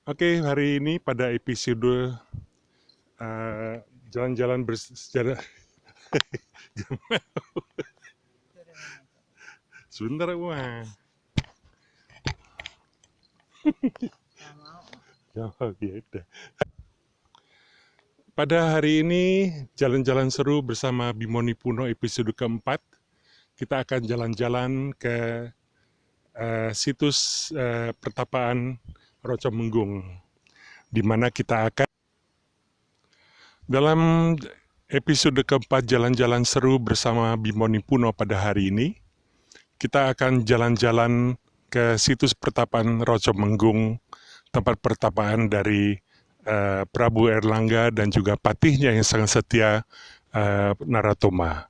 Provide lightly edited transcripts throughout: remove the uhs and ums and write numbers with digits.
Oke, hari ini pada episode jalan-jalan bersejarah. Sebentar, wah. Ya, ya udah. Pada hari ini jalan-jalan seru bersama Bimoni Puno episode keempat. Kita akan jalan-jalan ke situs pertapaan Rocomenggung, di mana kita akan dalam episode keempat jalan-jalan seru bersama Bimoni Puno pada hari ini. Kita akan jalan-jalan ke situs pertapaan Rocomenggung, tempat pertapaan dari Prabu Erlangga dan juga patihnya yang sangat setia, Naratoma.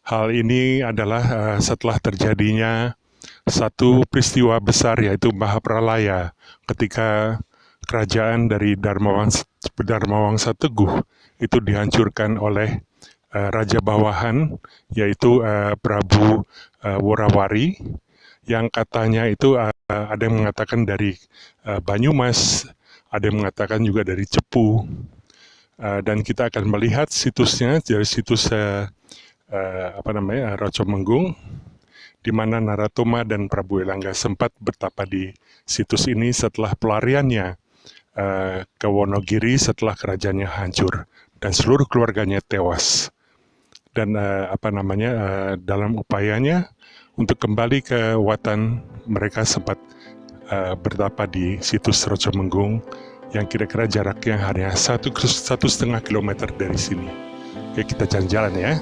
Hal ini adalah setelah terjadinya satu peristiwa besar, yaitu Mahapralaya, ketika kerajaan dari Dharmawangsa Teguh itu dihancurkan oleh raja bawahan, yaitu Prabu Worawari, yang katanya itu ada yang mengatakan dari Banyumas, ada yang mengatakan juga dari Cepu, dan kita akan melihat situsnya dari situs Rocomenggung, di mana Naratoma dan Prabu Erlangga sempat bertapa di situs ini setelah pelariannya ke Wonogiri setelah kerajaannya hancur dan seluruh keluarganya tewas. Dan dalam upayanya untuk kembali ke watan, mereka sempat bertapa di situs Rocomenggung yang kira-kira jaraknya hanya 1,5 kilometer dari sini. Oke, kita jalan-jalan ya.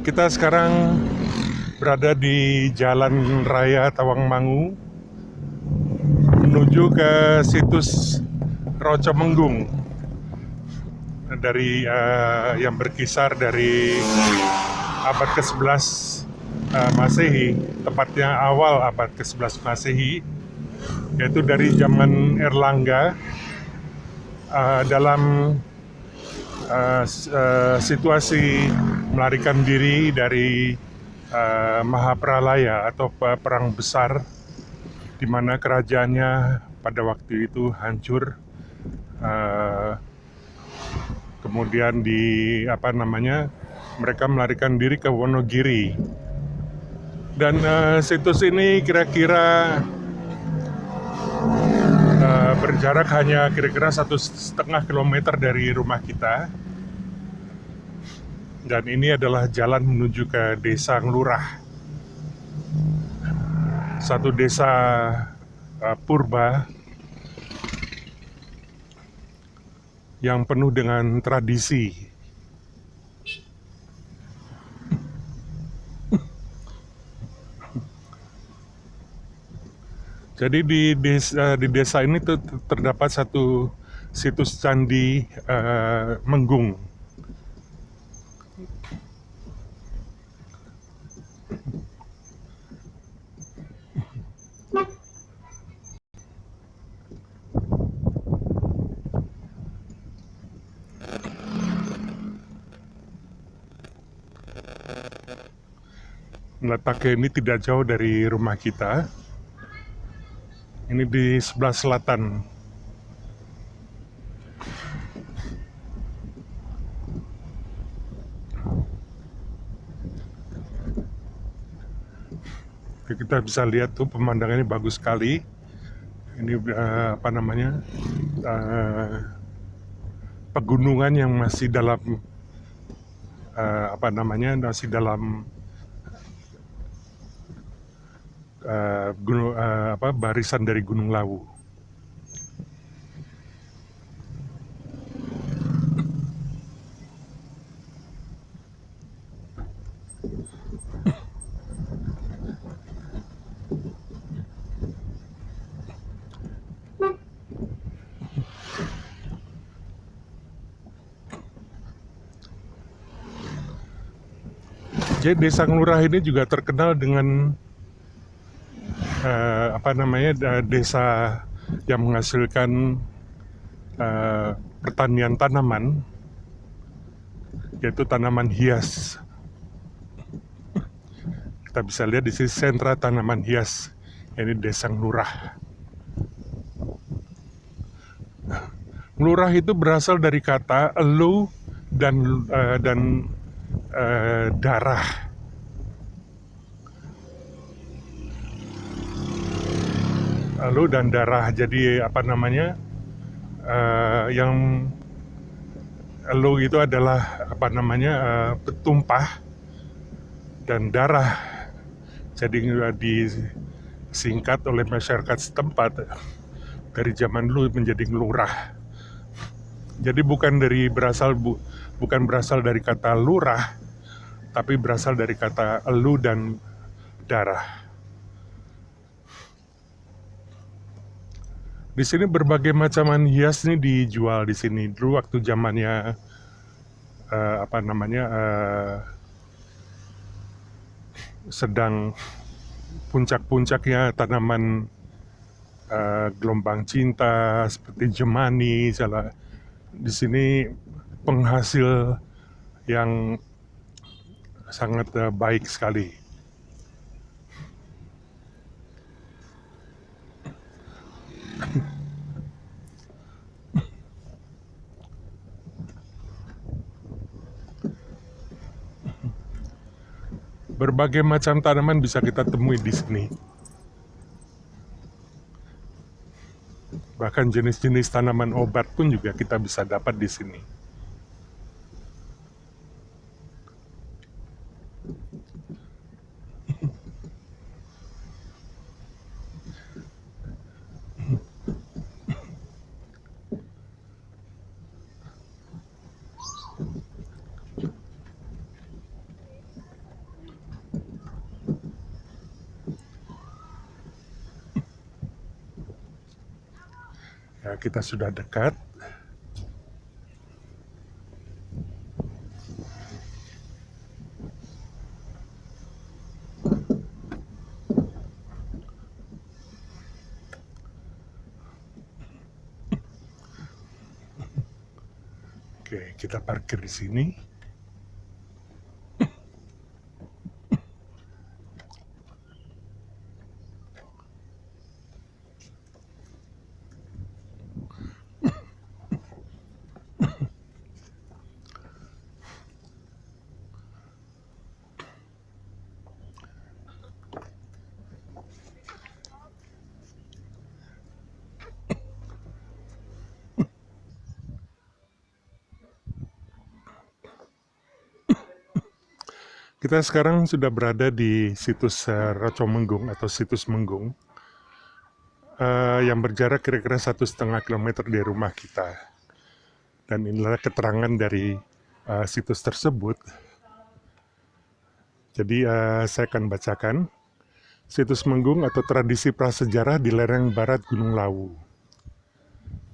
Kita sekarang berada di Jalan Raya Tawangmangu menuju ke situs Rocomenggung, dari yang berkisar dari abad ke-11 Masehi, tepatnya awal abad ke-11 Masehi, yaitu dari zaman Erlangga, dalam situasi melarikan diri dari Mahapralaya atau perang besar, di mana kerajaannya pada waktu itu hancur. Kemudian Mereka melarikan diri ke Wonogiri. Dan situs ini kira-kira berjarak hanya kira-kira 1,5 kilometer dari rumah kita. Dan ini adalah jalan menuju ke desa Nglurah, satu desa purba yang penuh dengan tradisi. Jadi di desa ini terdapat satu situs candi Menggung. Letaknya ini tidak jauh dari rumah kita. Ini di sebelah selatan. Kita bisa lihat tuh pemandangannya bagus sekali. Ini pegunungan yang masih dalam barisan dari Gunung Lawu. Jadi Desa Nglurah ini juga terkenal dengan desa yang menghasilkan pertanian tanaman, yaitu tanaman hias. Kita bisa lihat di sini sentra tanaman hias, ini Desa Nglurah. Nglurah itu berasal dari kata elu dan darah. Elu dan darah. Jadi yang elu itu adalah petumpah, dan darah jadi disingkat oleh masyarakat setempat dari zaman dulu menjadi Nglurah. Jadi bukan berasal dari kata lurah, tapi berasal dari kata elu dan darah. Di sini berbagai macaman hias ini dijual di sini. Dulu waktu zamannya sedang puncak-puncaknya tanaman gelombang cinta seperti jemani, di sini penghasil yang sangat baik sekali. Berbagai macam tanaman bisa kita temui di sini. Bahkan jenis-jenis tanaman obat pun juga kita bisa dapat di sini. Ya, kita sudah dekat. Oke, kita parkir di sini. Kita sekarang sudah berada di situs Rocomenggung atau situs Menggung yang berjarak kira-kira 1,5 kilometer dari rumah kita. Dan inilah keterangan dari situs tersebut. Jadi saya akan bacakan. Situs Menggung atau tradisi prasejarah di lereng barat Gunung Lawu.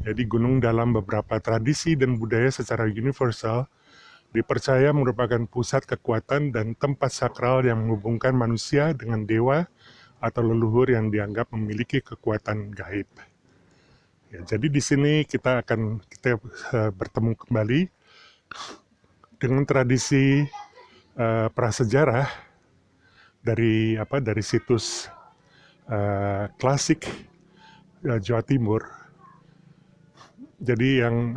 Jadi gunung dalam beberapa tradisi dan budaya secara universal dipercaya merupakan pusat kekuatan dan tempat sakral yang menghubungkan manusia dengan dewa atau leluhur yang dianggap memiliki kekuatan gaib. Ya, jadi di sini kita bertemu kembali dengan tradisi prasejarah dari situs klasik Jawa Timur. Jadi yang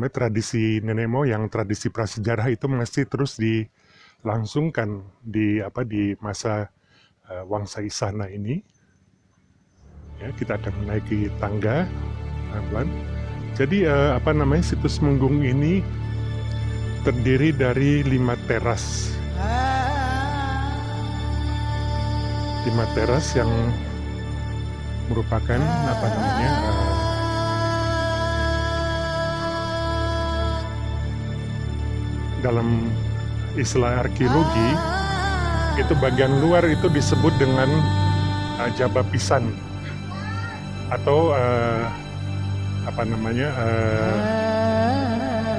tradisi nenek moyang, tradisi prasejarah itu masih terus dilangsungkan di masa Wangsa Isana ini. Ya, kita akan menaiki tangga pelan-pelan. Jadi situs Menggung ini terdiri dari 5 teras. 5 teras yang merupakan dalam istilah arkeologi itu bagian luar itu disebut dengan jaba pisan atau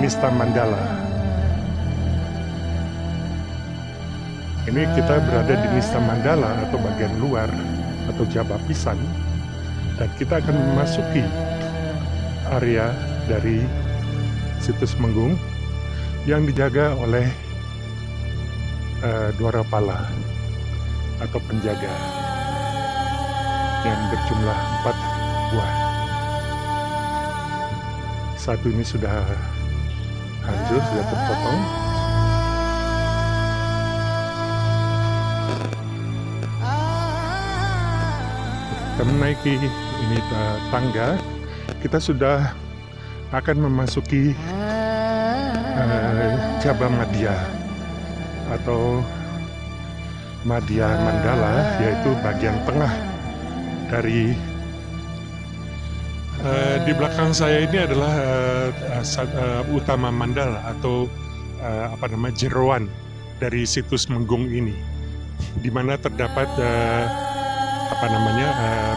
Nista Mandala. Ini kita berada di Nista Mandala atau bagian luar atau jaba pisan, dan kita akan memasuki area dari situs Menggung yang dijaga oleh Dwarapala atau penjaga yang berjumlah 4 buah. Satu ini sudah hancur, sudah terpotong. Kita menaiki ini tangga, kita sudah akan memasuki Jaba Madya atau Madya Mandala, yaitu bagian tengah dari di belakang saya ini adalah utama mandala atau jeroan dari situs Menggung ini, di mana terdapat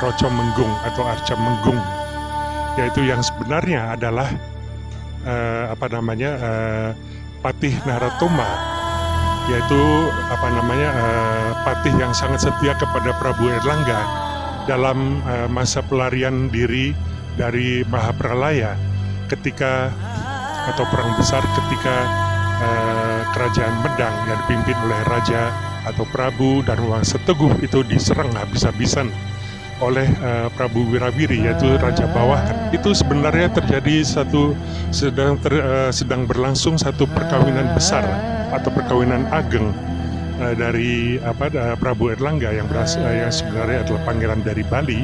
Rocomenggung atau Arca Menggung, yaitu yang sebenarnya adalah Patih Naratoma, yaitu patih yang sangat setia kepada Prabu Erlangga dalam masa pelarian diri dari Mahapralaya atau perang besar ketika kerajaan Medang yang dipimpin oleh Raja atau Prabu Darmawangsa Teguh itu diserang habis-habisan oleh Prabu Wirawiri, yaitu Raja Bawahan. Itu sebenarnya terjadi sedang berlangsung satu perkawinan besar atau perkawinan ageng dari Prabu Erlangga yang sebenarnya adalah pangeran dari Bali,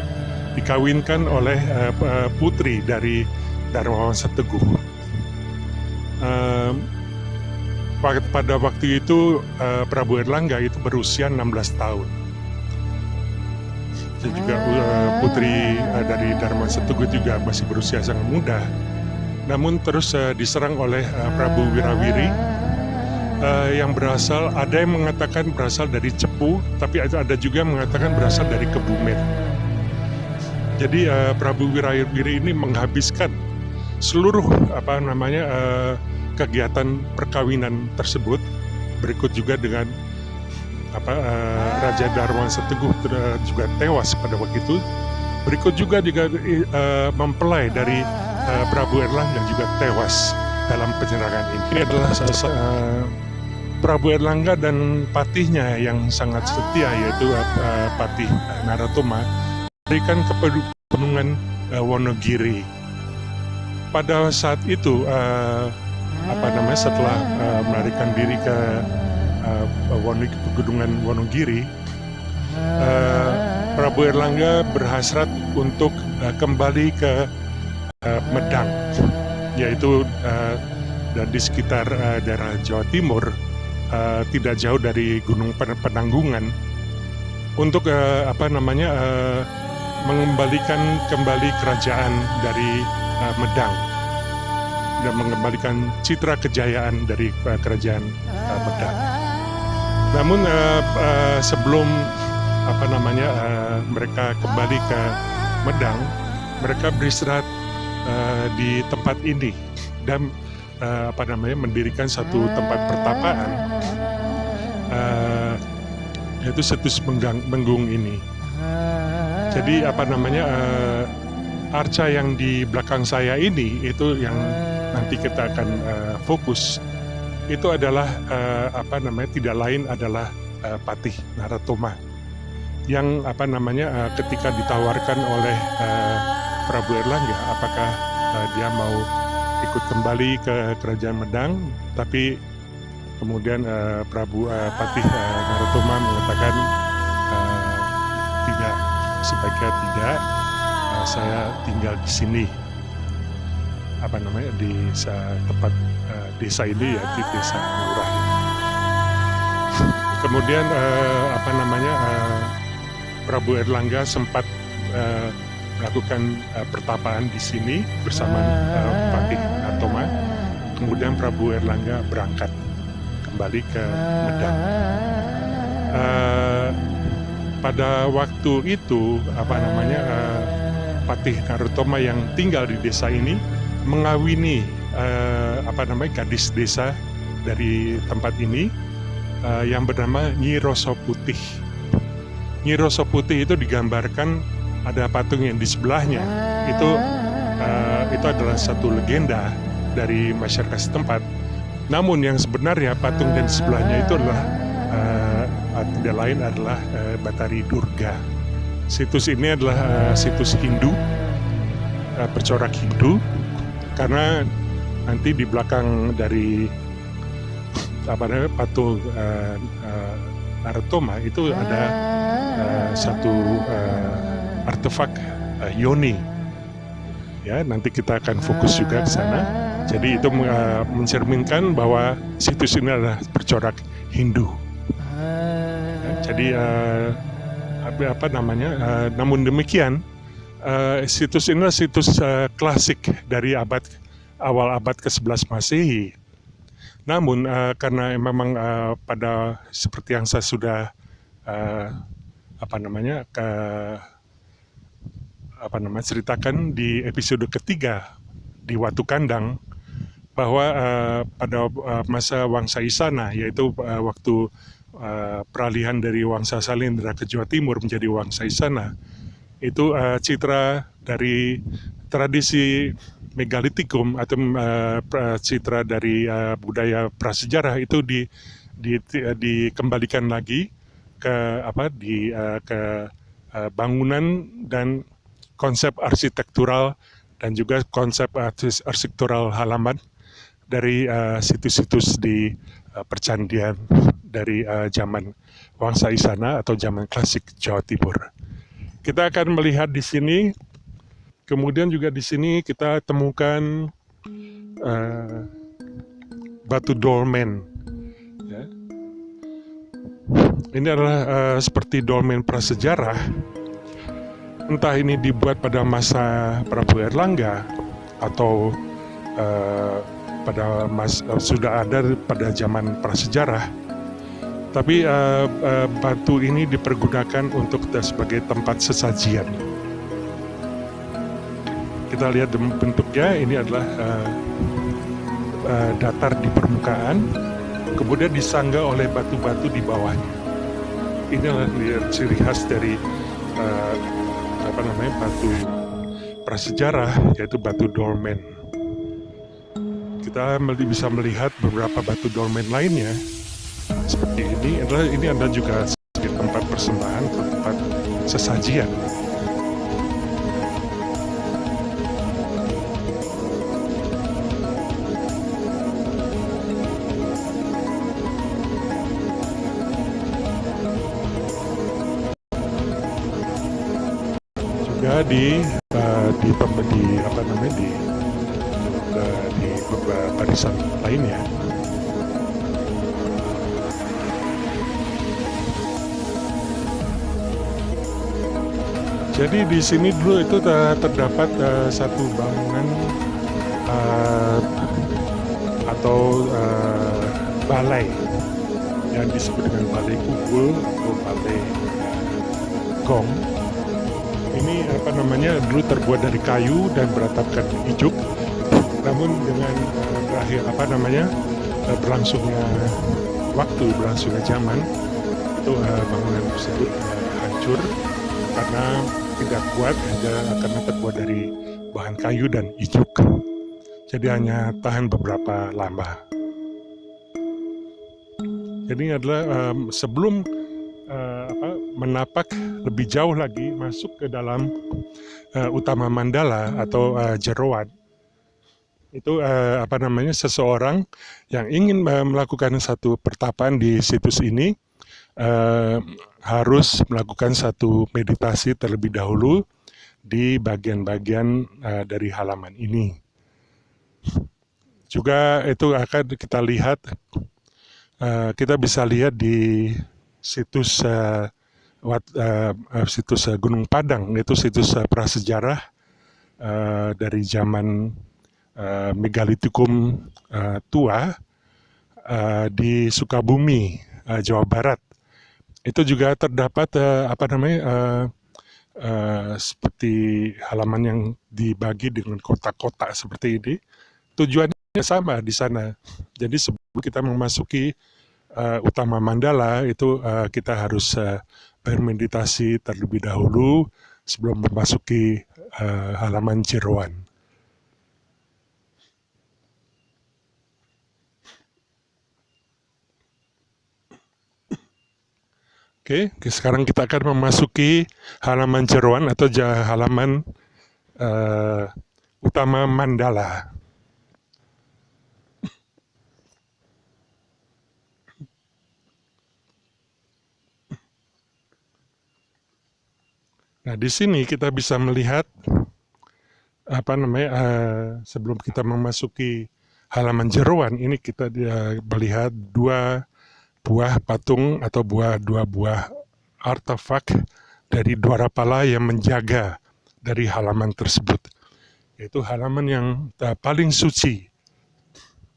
dikawinkan oleh putri dari Darmawangsa Teguh. Pada waktu itu Prabu Erlangga itu berusia 16 tahun. Dan juga putri dari Darmawangsa Teguh juga masih berusia sangat muda. Namun terus diserang oleh Prabu Wirawiri yang ada yang mengatakan berasal dari Cepu, tapi ada juga yang mengatakan berasal dari Kebumen. Jadi Prabu Wirawiri ini menghabiskan seluruh kegiatan perkawinan tersebut. Berikut juga dengan Raja Darmawangsa Teguh juga tewas pada waktu itu. Berikut juga mempelai dari Prabu Erlangga juga tewas dalam penyerangan ini. Ini adalah Prabu Erlangga dan patihnya yang sangat setia, yaitu Patih Naratoma, memberikan kepedulian Wonogiri. Pada saat itu setelah melarikan diri ke Pegunungan Wonogiri, Prabu Erlangga berhasrat untuk kembali ke Medang, yaitu di sekitar daerah Jawa Timur, tidak jauh dari Gunung Penanggungan untuk mengembalikan kembali kerajaan dari Medang dan mengembalikan citra kejayaan dari kerajaan Medang. Namun sebelum mereka kembali ke Medang, mereka beristirahat di tempat ini dan mendirikan satu tempat pertapaan, yaitu Situs Menggung ini. Jadi arca yang di belakang saya ini itu yang nanti kita akan fokus. Itu adalah tidak lain adalah Patih Naratoma yang ketika ditawarkan oleh Prabu Erlangga apakah dia mau ikut kembali ke Kerajaan Medang, tapi kemudian Prabu Patih Naratoma mengatakan tidak, sebaiknya tidak, saya tinggal di sini di tempat desa ini, ya di desa Lurah ini. Kemudian Prabu Erlangga sempat melakukan pertapaan di sini bersama Patih Naratoma. Kemudian Prabu Erlangga berangkat kembali ke Medang. Pada waktu itu Patih Naratoma yang tinggal di desa ini mengawini gadis desa dari tempat ini yang bernama Nyi Roso Putih. Nyi Roso Putih itu digambarkan ada patung yang di sebelahnya. Itu adalah satu legenda dari masyarakat setempat. Namun yang sebenarnya patung yang di sebelahnya itu adalah tidak lain adalah Batari Durga. Situs ini adalah situs Hindu, bercorak Hindu, karena nanti di belakang dari patung Naratoma itu ada satu artefak yoni. Ya, nanti kita akan fokus juga ke sana. Jadi itu mencerminkan bahwa situs ini adalah bercorak Hindu. Jadi namun demikian situs ini adalah situs klasik dari awal abad ke-11 Masehi. Namun karena memang pada seperti yang saya sudah ceritakan di episode ketiga di Watu Kandang, bahwa pada masa Wangsa Isana, yaitu waktu peralihan dari Wangsa Salendra ke Jawa Timur menjadi Wangsa Isana, itu citra dari tradisi megalitikum atau citra dari budaya prasejarah itu dikembalikan lagi ke bangunan dan konsep arsitektural dan juga konsep arsitektural halaman dari situs-situs di percandian dari zaman Wangsa Isana atau zaman klasik Jawa Timur. Kita akan melihat di sini. Kemudian juga di sini kita temukan batu dolmen. Ya. Ini adalah seperti dolmen prasejarah. Entah ini dibuat pada masa Prabu Erlangga atau sudah ada pada zaman prasejarah. Tapi batu ini dipergunakan untuk sebagai tempat sesajian. Kita lihat bentuknya, ini adalah datar di permukaan, kemudian disangga oleh batu-batu di bawahnya. Ini adalah ciri khas dari batu prasejarah, yaitu batu dolmen. Kita bisa melihat beberapa batu dolmen lainnya seperti ini. Ini adalah juga sebagai tempat persembahan, tempat sesajian. Juga di beberapa barisan lainnya. Jadi di sini dulu itu terdapat satu bangunan atau balai yang disebut dengan balai kukul atau balai gong. Ini dulu terbuat dari kayu dan beratapkan ijuk. Namun dengan berlangsungnya waktu, berlangsungnya zaman, itu bangunan tersebut hancur karena tidak kuat, karena terbuat dari bahan kayu dan ijuk. Jadi hanya tahan beberapa lama. Jadi ini adalah sebelum menapak lebih jauh lagi masuk ke dalam utama mandala atau jeroan. Itu seseorang yang ingin melakukan satu pertapaan di situs ini harus melakukan satu meditasi terlebih dahulu di bagian-bagian dari halaman ini. Juga itu akan kita lihat, kita bisa lihat di situs Gunung Padang, itu situs prasejarah dari zaman Megalitikum tua di Sukabumi, Jawa Barat. Itu juga terdapat seperti halaman yang dibagi dengan kotak-kotak seperti ini. Tujuannya sama di sana. Jadi sebelum kita memasuki utama mandala itu kita harus bermeditasi terlebih dahulu sebelum memasuki halaman jeroan. Oke, sekarang kita akan memasuki halaman jeroan atau halaman utama mandala. Nah, di sini kita bisa melihat sebelum kita memasuki halaman jeroan ini, kita melihat dua buah patung atau dua buah artefak dari Dwarapala yang menjaga dari halaman tersebut. Yaitu halaman yang paling suci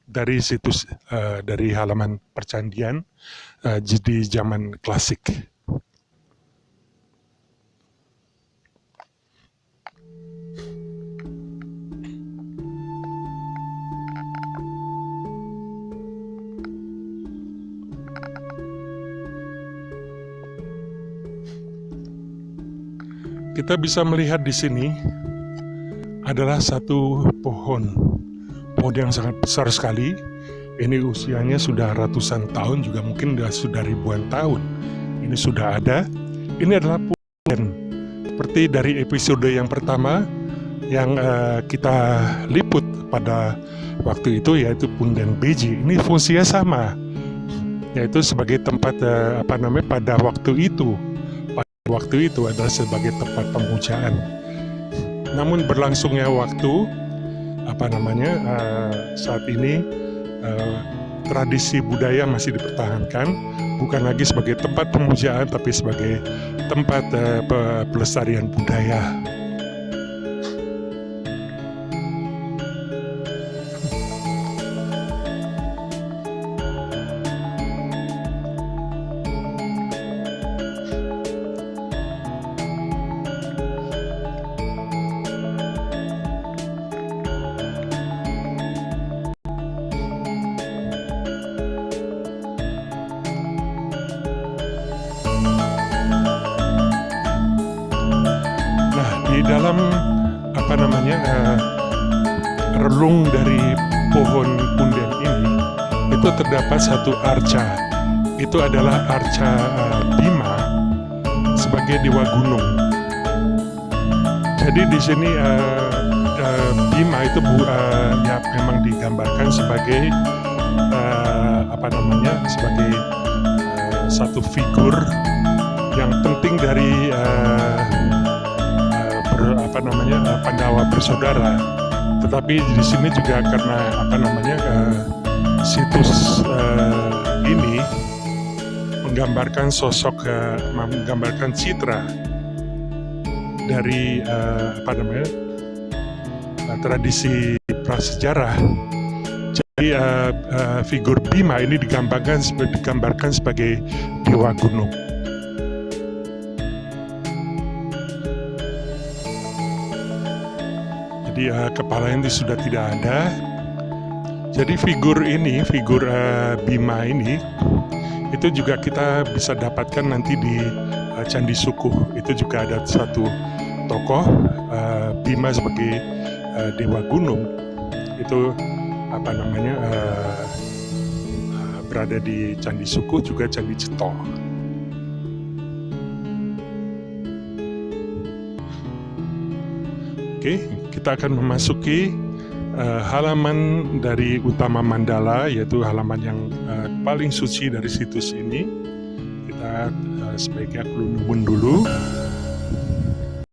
dari situs dari halaman percandian di zaman klasik. Kita bisa melihat di sini adalah satu pohon yang sangat besar sekali. Ini usianya sudah ratusan tahun, juga mungkin sudah ribuan tahun. Ini sudah ada. Ini adalah punden. Seperti dari episode yang pertama yang kita liput pada waktu itu, yaitu punden Beji. Ini fungsinya sama, yaitu sebagai tempat pada waktu itu. Waktu itu adalah sebagai tempat pemujaan. Namun berlangsungnya waktu, saat ini tradisi budaya masih dipertahankan, bukan lagi sebagai tempat pemujaan, tapi sebagai tempat pelestarian budaya. Di dalam relung dari pohon punden ini itu terdapat satu arca. Itu adalah arca Bima sebagai dewa gunung. Jadi di sini Bima itu memang digambarkan sebagai sebagai satu figur yang penting dari Pandawa bersaudara. Tetapi di sini juga karena situs ini menggambarkan sosok, menggambarkan citra dari tradisi prasejarah. Jadi figur Bima ini digambarkan sebagai dewa gunung. Jadi kepalanya itu sudah tidak ada. Jadi figur Bima ini itu juga kita bisa dapatkan nanti di Candi Sukuh. Itu juga ada satu tokoh Bima sebagai dewa gunung. Itu berada di Candi Sukuh, juga Candi Cetol. Oke, kita akan memasuki halaman dari utama Mandala, yaitu halaman yang paling suci dari situs ini. Kita sebaiknya keluar dulu.